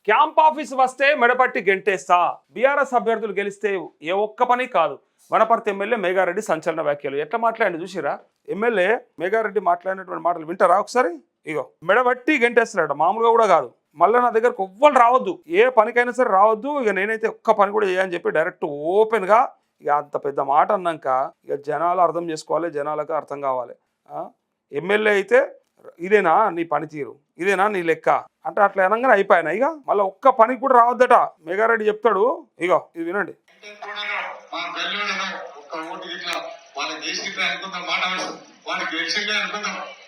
Camp office వస్తే మెడపట్టి గెంటేస్తా, BRS అభ్యర్థులు గెలిస్తే ఏ ఒక్క పని కాదు. వనపర్తి ఎమ్మెల్యే మేఘారెడ్డి సంచలన వ్యాఖ్యలు. ఎట్లా మాట్లాడి చూసిరా? ఎమ్మెల్యే మేఘారెడ్డి మాట్లాడినటువంటి మాటలు వింటారా ఒకసారి? ఇగో, మెడబట్టి గెంటేస్తారట, మామూలుగా కూడా కాదు. మళ్ళీ నా దగ్గరకు ఎవ్వరు రావద్దు, ఏ పనికైనా సరే రావద్దు, ఇక నేనైతే ఒక్క పని కూడా చేయని చెప్పి డైరెక్ట్ ఓపెన్గా ఇక అంత పెద్ద మాట అన్నాక ఇక జనాలు అర్థం చేసుకోవాలి, జనాలకు అర్థం కావాలి. ఎమ్మెల్యే అయితే ఇదేనా నీ పనితీరు, ఇదేనా నీ లెక్క అంటే అట్లా అనగానే అయిపోయినా. ఇక మళ్ళీ ఒక్క పనికి కూడా రావద్దట. మేఘారెడ్డి చెప్తాడు, ఇగో ఇది వినండి.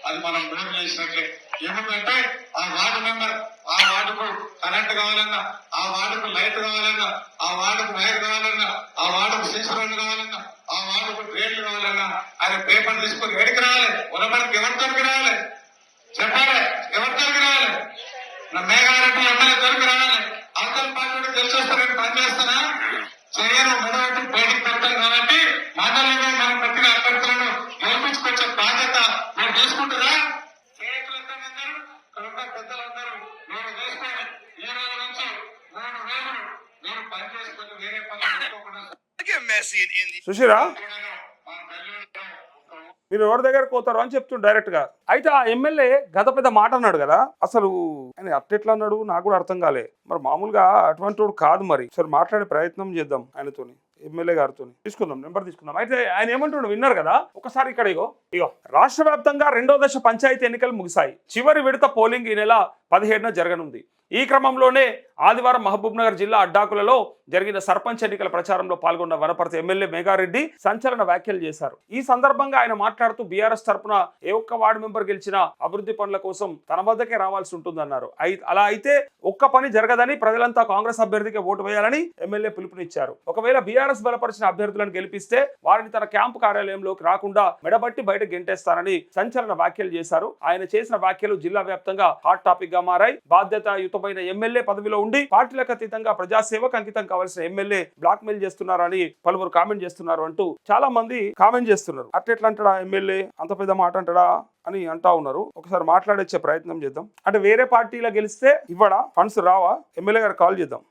అది మనం డోర్ చేసినట్లే. ఎందుకంటే ఆ వార్డు మెంబర్ ఆ వార్డుకు కరెంట్ కావాలన్నా, ఆ వార్డుకు లైట్ కావాలన్నా, ఆ వార్డుకు వైర్ కావాలన్నా, ఆ వార్డుకు సీసీ కావాలన్నా, ఆ వార్డుకు డ్రైన్లు కావాలన్నా ఆయన పేపర్ తీసుకొని ఎడికి రావాలి. ఉనబడికి ఎవరితోకి రావాలి చెప్పాలి, ఎవరితోకి రావాలి? నా మేఘారెడ్డి ఎమ్మెల్యే తోరికి రావాలి. అవతల పార్టీ తెలిసొస్తారని పనిచేస్తానా చేయను. మెడబట్టి బయటికి పెడతాను కాబట్టి మండలంలో మనం పెట్టిన అభ్యర్థులను గెలిపించుకొచ్చే బాధ్యత మీరు తీసుకుంటారా? పెద్దలందరూ మీరు తీసుకొని ఈ రోజు నుంచి 3 రోజులు మీరు పని చేసుకొని వేరే పని సుశీరా, మీరు ఎవరి దగ్గరకు పోతారు అని చెప్తుండు డైరెక్ట్ గా. అయితే ఆ ఎమ్మెల్యే గత పెద్ద మాట అన్నాడు కదా, అసలు ఆయన అట్టెట్లా అన్నాడు నాకు కూడా అర్థం కాలే. మరి మామూలుగా అటువంటి వాడు కాదు. మరి సరే మాట్లాడే ప్రయత్నం చేద్దాం ఆయనతోని, ఎమ్మెల్యే గారితో తీసుకుందాం, నెంబర్ తీసుకుందాం. అయితే ఆయన ఏమంటుండో విన్నారు కదా ఒకసారి. ఇక్కడ ఇగో రాష్ట్ర వ్యాప్తంగా 2వ దశ పంచాయతీ ఎన్నికలు ముగిశాయి. చివరి విడత పోలింగ్ ఈ నెల 17న జరగనుంది. ఈ క్రమంలోనే ఆదివారం మహబూబ్ నగర్ జిల్లా అడ్డాకులలో జరిగిన సర్పంచ్ ఎన్నికల ప్రచారంలో పాల్గొన్న వనపర్తి ఎమ్మెల్యే మేఘారెడ్డి సంచలన వ్యాఖ్యలు చేశారు. ఈ సందర్భంగా ఆయన మాట్లాడుతూ బీఆర్ఎస్ తరపున ఏ ఒక్క వార్డు మెంబర్ గెలిచినా అభివృద్ధి పనుల కోసం తన వద్దకే రావాల్సి ఉంటుందన్నారు. అలా అయితే ఒక్క పని జరగదని, ప్రజలంతా కాంగ్రెస్ అభ్యర్థికి ఓటు వేయాలని ఎమ్మెల్యే పిలుపునిచ్చారు. ఒకవేళ బీఆర్ఎస్ బలపరిచిన అభ్యర్థులను గెలిపిస్తే వారిని తన క్యాంపు కార్యాలయంలోకి రాకుండా మెడబట్టి బయట గెంటేస్తానని సంచలన వ్యాఖ్యలు చేశారు. ఆయన చేసిన వ్యాఖ్యలు జిల్లా వ్యాప్తంగా హాట్ టాపిక్ గా మారాయి. బాధ్యతాయుతమైన ఎమ్మెల్యే పదవిలో ఉండి పార్టీలకు అతీతంగా ప్రజాసేవకు అంకితం కావాల్సిన ఎమ్మెల్యే బ్లాక్ మెయిల్ చేస్తున్నారని పలువురు కామెంట్ చేస్తున్నారు అంటూ చాలా మంది కామెంట్ చేస్తున్నారు. అట్లా అంటాడా ఎమ్మెల్యే, అంత పెద్ద మాట అంటాడా అని అంటా ఉన్నారు. ఒకసారి మాట్లాడొచ్చే ప్రయత్నం చేద్దాం. అంటే వేరే పార్టీలో గెలిస్తే ఇవ్వడా, ఫండ్స్ రావా? ఎమ్మెల్యే గారు కాల్ చేద్దాం.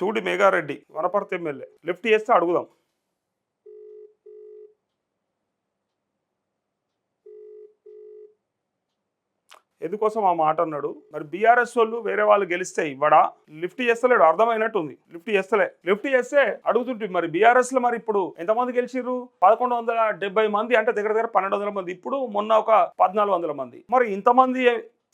చూడి మేఘారెడ్డి వనపర్తి ఎమ్మెల్యే, లిఫ్ట్ చేస్తే అడుగుదాం. ఎందుకోసం ఆ మాట అన్నాడు? మరి బీఆర్ఎస్ వాళ్ళు వేరే వాళ్ళు గెలిస్తే ఇవ్వడా? లిఫ్ట్ చేస్తలేడు, అర్థమైనట్టుంది. లిఫ్ట్ చేస్తే అడుగుతుంటే మరి బీఆర్ఎస్ లో మరి ఇప్పుడు ఎంతమంది గెలిచిర్రు? 1170 మంది, అంటే దగ్గర 1200 మంది. ఇప్పుడు మొన్న ఒక 1400 మంది. మరి ఇంతమంది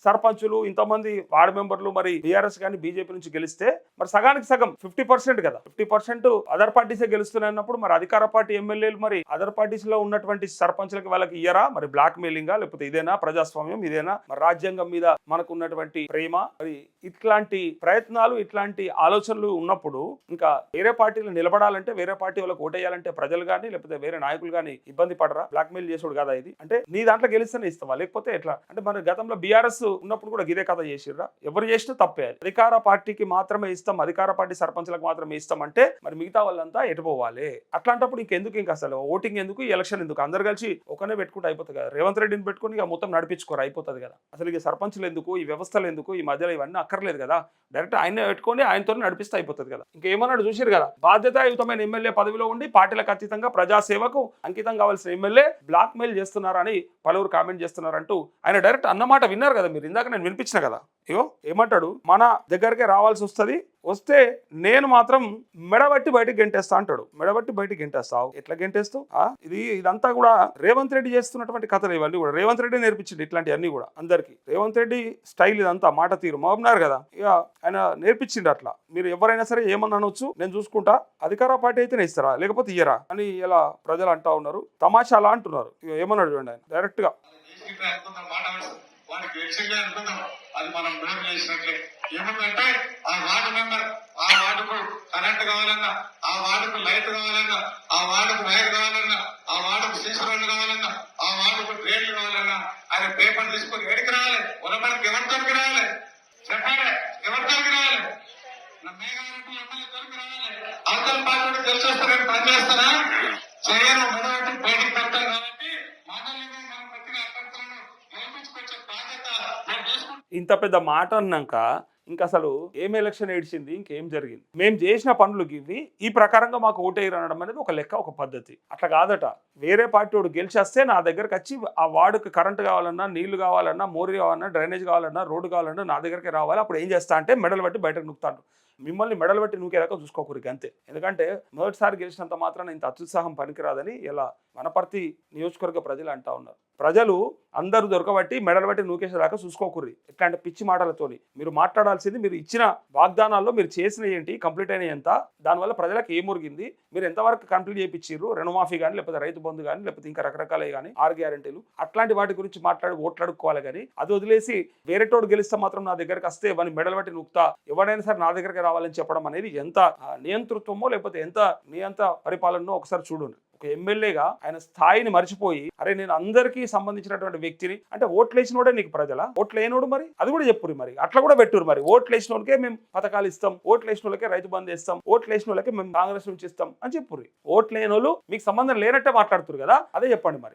సర్పంచులు, ఇంతమంది వార్డు మెంబర్లు మరి బీఆర్ఎస్ కానీ బీజేపీ నుంచి గెలిస్తే మరి సగానికి సగం 50% కదా. 50% అదర్ పార్టీసే గెలుస్తున్నాయన్నప్పుడు మరి అధికార పార్టీ ఎమ్మెల్యేలు మరి అదర్ పార్టీస్ లో ఉన్నటువంటి సర్పంచులకి వాళ్ళకి ఇయ్యరా? మరి బ్లాక్ మెయిలింగా, లేకపోతే ఇదేనా ప్రజాస్వామ్యం? ఇదేనా మరి రాజ్యాంగం మీద మనకు ఉన్నటువంటి ప్రేమ? మరి ఇట్లాంటి ప్రయత్నాలు, ఇట్లాంటి ఆలోచనలు ఉన్నప్పుడు ఇంకా వేరే పార్టీలు నిలబడాలంటే, వేరే పార్టీ వాళ్ళకి ఓటేయాలంటే ప్రజలు కానీ లేకపోతే వేరే నాయకులు కానీ ఇబ్బంది పడరా? బ్లాక్ మెయిల్ చేసుడు కదా ఇది. అంటే నీ దాంట్లో గెలిస్తేనే ఇస్తావా, లేకపోతే ఎట్లా? అంటే మరి గతంలో బీఆర్ఎస్ ఉన్నప్పుడు కూడా గిదే కథ చేసిర్రా? ఎవరు చేసినా తప్పే. అధికార పార్టీకి మాత్రమే ఇస్తాం, అధికార పార్టీ సర్పంచ్లకు మాత్రమే ఇస్తాం అంటే మరి మిగతా వాళ్ళంతా ఎటుపోవాలి? అట్లాంటప్పుడు ఇంకెందుకు, ఇంకా అసలు ఓటింగ్ ఎందుకు, ఎలక్షన్ ఎందుకు? అందరు కలిసి ఒకనే పెట్టుకుంటే అయిపోతుంది కదా. రేవంత్ రెడ్డిని పెట్టుకుని ఇక మొత్తం నడిపించుకోరు, అయిపోతుంది కదా. అసలు ఇక సర్పంచ్లు ఎందుకు, ఈ వ్యవస్థలు ఎందుకు, ఈ మధ్యలో ఇవన్నీ అక్కర్లేదు కదా. డైరెక్ట్ ఆయన పెట్టుకొని ఆయనతో నడిపిస్తే అయిపోతుంది కదా. ఇంకేమన్నాడు చూసిరు కదా, బాధ్యతాయుతమైన ఎమ్మెల్యే పదవిలో ఉండి పార్టీలకు అతీతంగా ప్రజాసేవకు అంకితం కావాల్సిన ఎమ్మెల్యే బ్లాక్ మెయిల్ చేస్తున్నారని పలువురు కామెంట్ చేస్తున్నారంటూ ఆయన డైరెక్ట్ అన్నమాట విన్నారు కదా మీరు. ఇందాక నేను వినిపించిన కదా. ఇగో ఏమంటాడు, మన దగ్గరకే రావాల్సి వస్తుంది, వస్తే నేను మాత్రం మెడబట్టి బయటకు గెంటేస్తా అంటాడు. మెడబట్టి బయటకు గెంటేస్తావు, ఎట్లా గెంటేస్తావు? ఇదంతా కూడా రేవంత్ రెడ్డి చేస్తున్నటువంటి కథలు ఇవన్నీ కూడా. రేవంత్ రెడ్డి నేర్పించింది ఇట్లాంటివన్నీ కూడా అందరికి. రేవంత్ రెడ్డి స్టైల్ ఇదంతా, మాట తీరు మహబూబ్నగర్ కదా, ఇక ఆయన నేర్పించిండు అట్లా. మీరు ఎవరైనా సరే ఏమన్నా అనొచ్చు, నేను చూసుకుంటా, అధికార పార్టీ అయితేనే ఇస్తారా లేకపోతే ఇయ్యరా అని ఇలా ప్రజలు అంటా ఉన్నారు. తమాషా అలా అంటున్నారు. ఇక ఏమన్నాడు చూడండి ఆయన డైరెక్ట్ గా. అది మనం డోర్ చేసినట్లే. ఎందుకంటే ఆ వార్డు మెంబర్ ఆ వార్డుకు కరెంట్ కావాలన్నా, ఆ వార్డుకు లైట్ కావాలన్నా, ఆ వార్డుకు వైర్ కావాలన్నా, ఆ నెంబర్కి ఎవరితో రావాలి చెప్పాలి, ఎవరితో రావాలి? నా మేఘారెడ్డి ఎమ్మెల్యే తోలికి రావాలి. అవతల పార్టీ తెలిసి వస్తే నేను పనిచేస్తానా చేయను, మెడబెట్టి బయటికి పెడతాను. కాబట్టి మాటలేమో మనం పెట్టిన అభ్యర్థులను గెలిపించుకొచ్చే బాధ్యత నేను తీసుకుంటాను. ఇంత పెద్ద మాట అన్నాక ఇంకా అసలు ఏం ఎలక్షన్ ఏడ్చింది, ఇంకేం జరిగింది? మేము చేసిన పనులు ఇవి, ఈ ప్రకారంగా మాకు ఓటేయరు అనడం అనేది ఒక లెక్క, ఒక పద్ధతి. అట్లా కాదట. వేరే పార్టీ వాడు గెలిచేస్తే నా దగ్గరకు వచ్చి ఆ వార్డుకి కరెంట్ కావాలన్నా, నీళ్లు కావాలన్నా, మోరీ కావాలన్నా, డ్రైనేజ్ కావాలన్నా, రోడ్డు కావాలన్నా నా దగ్గరికి రావాలి. అప్పుడు ఏం చేస్తా అంటే మెడలు బట్టి బయటకు నూకుతాను. మిమ్మల్ని మెడలు బట్టి నూకేదాకా చూసుకోకూరికి అంతే. ఎందుకంటే మొదటిసారి గెలిచినంత మాత్రాన ఇంత అత్యుత్సాహం పనికిరాదని ఇలా వనపర్తి నియోజకవర్గ ప్రజలు అంటా ఉన్నారు. ప్రజలు అందరూ దొరకబట్టి మెడలు బట్టి నూకేసేదాకా చూసుకోకూర్రి. ఇట్లాంటి పిచ్చి మాటలతోని మీరు మాట్లాడాల్సింది, మీరు ఇచ్చిన వాగ్దానాల్లో మీరు చేసిన ఏంటి, కంప్లీట్ అయిన ఎంత, దానివల్ల ప్రజలకు ఏం మురిగింది, మీరు ఎంతవరకు కంప్లీట్ చేయించారు, రుణమాఫీ కానీ, లేకపోతే రైతు బంధు కానీ, లేకపోతే ఇంకా రకరకాలే కానీ 6 గ్యారెంటీలు, అట్లాంటి వాటి గురించి మాట్లాడి ఓట్లాడుకోవాలి. కానీ అది వదిలేసి వేరేటోడు గెలిస్తే మాత్రం నా దగ్గరకు వస్తే వాడిని మెడలు బట్టి నూకుతా, ఎవరైనా సరే నా దగ్గరికి రావాలని చెప్పడం అనేది ఎంత నియంతృత్వమో లేకపోతే ఎంత నియంత పరిపాలనో ఒకసారి చూడండి. ఒక ఎమ్మెల్యేగా ఆయన స్థాయిని మర్చిపోయి, అరే నేను అందరికీ సంబంధించినటువంటి వ్యక్తిని అంటే ఓట్లు వేసినోడే నీకు ప్రజల, ఓట్లు వేయనోడు మరి అది కూడా చెప్పురు, మరి అట్లా కూడా పెట్టురు. మరి ఓట్లు వేసిన వాళ్ళకే మేము పథకాలు ఇస్తాం, ఓట్లు వేసిన వాళ్ళకే రైతు బంధు ఇస్తాం, ఓట్లు వేసిన వాళ్ళకే మేము కాంగ్రెస్ నుంచి ఇస్తాం అని చెప్పుర్రి. ఓట్లు లేని వాళ్ళు మీకు సంబంధం లేనట్టే మాట్లాడుతున్నారు కదా, అదే చెప్పండి మరి.